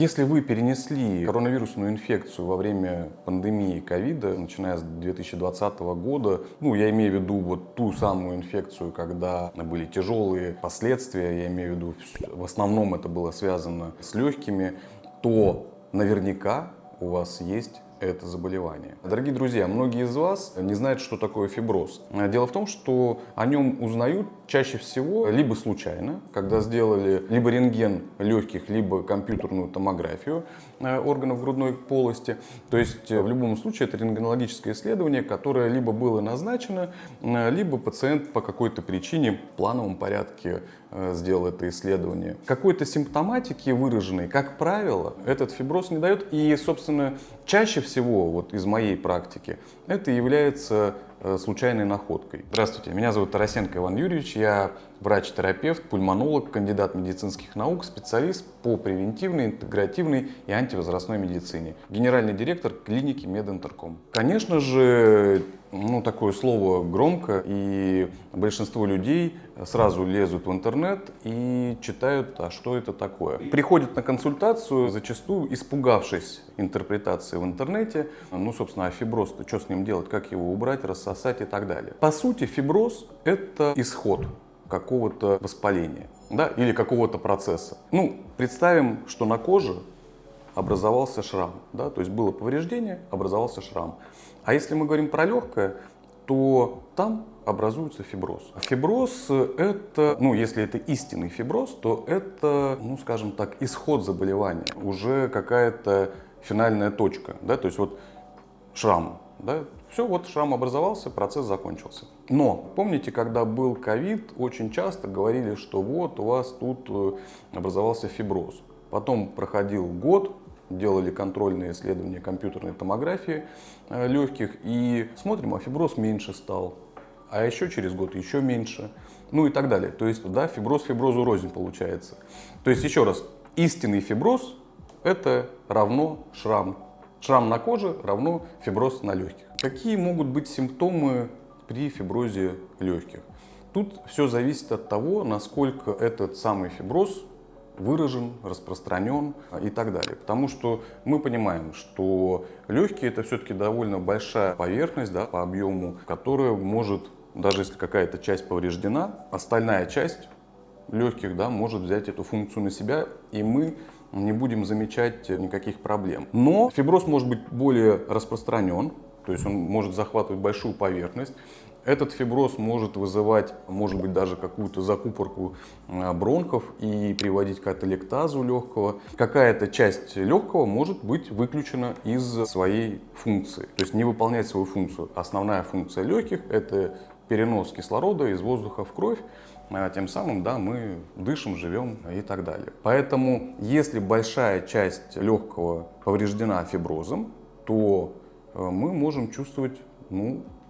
Если вы перенесли коронавирусную инфекцию во время пандемии ковида, начиная с 2020 года, я имею в виду вот ту самую инфекцию, когда были тяжелые последствия, я имею в виду, в основном это было связано с легкими, то наверняка у вас есть это заболевание. Дорогие друзья, многие из вас не знают, что такое фиброз. Дело в том, что о нем узнают чаще всего либо случайно, когда сделали либо рентген легких, либо компьютерную томографию органов грудной полости. То есть в любом случае это рентгенологическое исследование, которое либо было назначено, либо пациент по какой-то причине в плановом порядке сделал это исследование. Какой-то симптоматики выраженной, как правило, этот фиброз не дает. И, собственно, чаще всего, вот из моей практики, это является случайной находкой. Здравствуйте, меня зовут Тарасенко Иван Юрьевич, я врач-терапевт, пульмонолог, кандидат медицинских наук, специалист по превентивной, интегративной и антивозрастной медицине, генеральный директор клиники Мединтерком. Конечно же, такое слово громко, и большинство людей сразу лезут в интернет и читают, а что это такое. Приходят на консультацию, зачастую испугавшись интерпретации в интернете, собственно, а фиброз-то что с ним делать, как его убрать, рассосать и так далее. По сути, фиброз – это исход какого-то воспаления, или какого-то процесса. Представим, что на коже образовался шрам, то есть было повреждение, образовался шрам. А если мы говорим про легкое, то там образуется фиброз. Фиброз это, если это истинный фиброз, то это, скажем так, исход заболевания, уже какая-то финальная точка, то есть вот шрам, все, вот шрам образовался, процесс закончился. Но помните, когда был ковид, очень часто говорили, что вот у вас тут образовался фиброз. Потом проходил год, делали контрольные исследования компьютерной томографии легких и смотрим, а фиброз меньше стал, а еще через год еще меньше, и так далее. То есть, фиброз фиброзу рознь получается. То есть, еще раз, истинный фиброз это равно шрам. Шрам на коже равно фиброз на легких. Какие могут быть симптомы при фиброзе легких? Тут все зависит от того, насколько этот самый фиброз выражен, распространен и так далее. Потому что мы понимаем, что легкие это все-таки довольно большая поверхность по объему, которая может, даже если какая-то часть повреждена, остальная часть легких может взять эту функцию на себя, и мы не будем замечать никаких проблем. Но фиброз может быть более распространен, то есть он может захватывать большую поверхность. Этот фиброз может вызывать, может быть, даже какую-то закупорку бронхов и приводить к ателектазу легкого. Какая-то часть легкого может быть выключена из своей функции, то есть не выполнять свою функцию. Основная функция легких – это перенос кислорода из воздуха в кровь. Тем самым, мы дышим, живем и так далее. Поэтому, если большая часть легкого повреждена фиброзом, то мы можем чувствовать,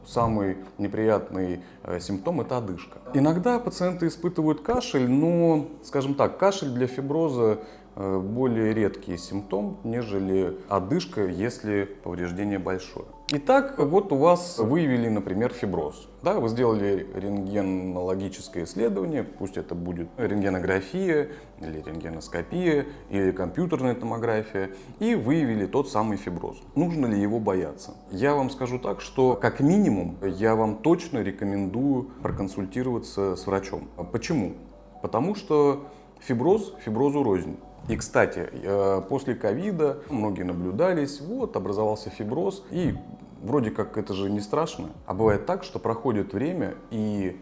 самый неприятный симптом – это одышка. Иногда пациенты испытывают кашель, но, скажем так, кашель для фиброза более редкий симптом, нежели одышка, если повреждение большое. Итак, вот у вас выявили, например, фиброз. Вы сделали рентгенологическое исследование, пусть это будет рентгенография, или рентгеноскопия, или компьютерная томография, и выявили тот самый фиброз. Нужно ли его бояться? Я вам скажу так, что как минимум я вам точно рекомендую проконсультироваться с врачом. Почему? Потому что фиброз фиброзу рознь. И, кстати, после ковида многие наблюдались, образовался фиброз, и вроде как это же не страшно. А бывает так, что проходит время, и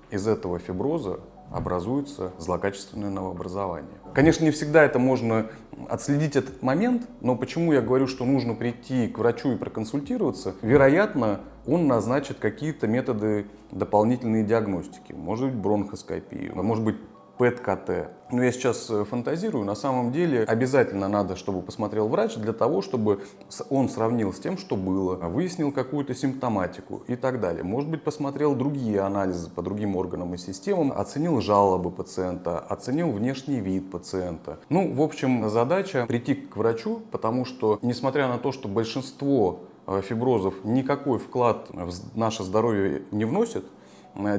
из этого фиброза образуется злокачественное новообразование. Конечно, не всегда это можно отследить этот момент, но почему я говорю, что нужно прийти к врачу и проконсультироваться? Вероятно, он назначит какие-то методы дополнительной диагностики, может быть, бронхоскопию, может быть, ПЭТ-КТ. Я сейчас фантазирую, на самом деле обязательно надо, чтобы посмотрел врач, для того, чтобы он сравнил с тем, что было, выяснил какую-то симптоматику и так далее. Может быть, посмотрел другие анализы по другим органам и системам, оценил жалобы пациента, оценил внешний вид пациента. В общем, задача прийти к врачу, потому что, несмотря на то, что большинство фиброзов никакой вклад в наше здоровье не вносит,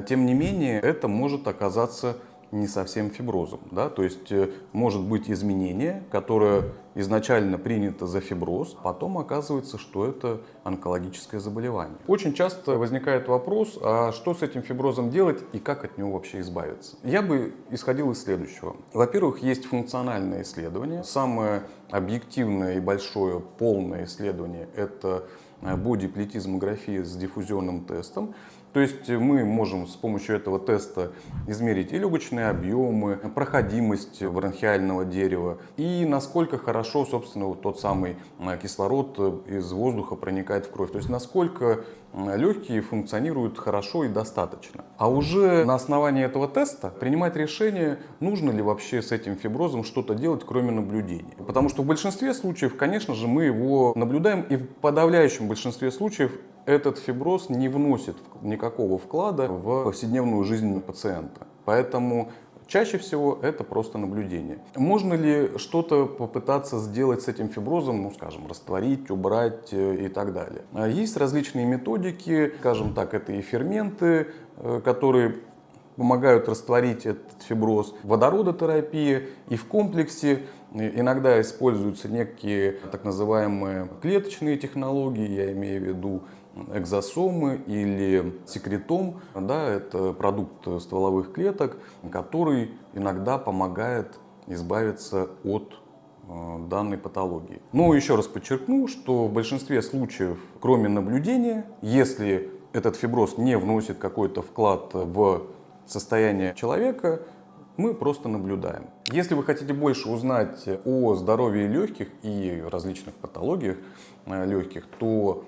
тем не менее, это может оказаться не совсем фиброзом. Да? То есть может быть изменение, которое изначально принято за фиброз, потом оказывается, что это онкологическое заболевание. Очень часто возникает вопрос, а что с этим фиброзом делать и как от него вообще избавиться? Я бы исходил из следующего. Во-первых, есть функциональное исследование. Самое объективное и большое полное исследование – это бодиплетизмография с диффузионным тестом. То есть мы можем с помощью этого теста измерить и легочные объемы, проходимость бронхиального дерева и насколько хорошо, собственно, вот тот самый кислород из воздуха проникает в кровь. То есть насколько легкие функционируют хорошо и достаточно. А уже на основании этого теста принимать решение, нужно ли вообще с этим фиброзом что-то делать, кроме наблюдения. Потому что в большинстве случаев, конечно же, мы его наблюдаем, и в подавляющем большинстве случаев этот фиброз не вносит никакого вклада в повседневную жизнь пациента. Поэтому чаще всего это просто наблюдение. Можно ли что-то попытаться сделать с этим фиброзом, ну, скажем, растворить, убрать и так далее? Есть различные методики, скажем так, это и ферменты, которые помогают растворить этот фиброз, водородотерапия, и в комплексе иногда используются некие так называемые клеточные технологии, я имею в виду экзосомы или секретом, да, это продукт стволовых клеток, который иногда помогает избавиться от данной патологии. Но еще раз подчеркну, что в большинстве случаев, кроме наблюдения, если этот фиброз не вносит какой-то вклад в состояние человека, мы просто наблюдаем. Если вы хотите больше узнать о здоровье легких и различных патологиях легких, то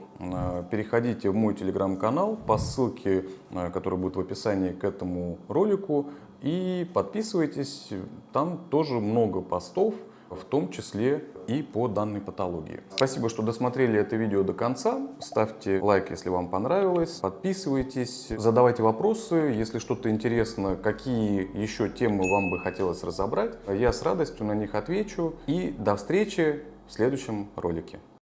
переходите в мой телеграм-канал по ссылке, которая будет в описании к этому ролику, и подписывайтесь. Там тоже много постов, в том числе и по данной патологии. Спасибо, что досмотрели это видео до конца. Ставьте лайк, если вам понравилось. Подписывайтесь, задавайте вопросы, если что-то интересно, какие еще темы вам бы хотелось разобрать. Я с радостью на них отвечу. И до встречи в следующем ролике.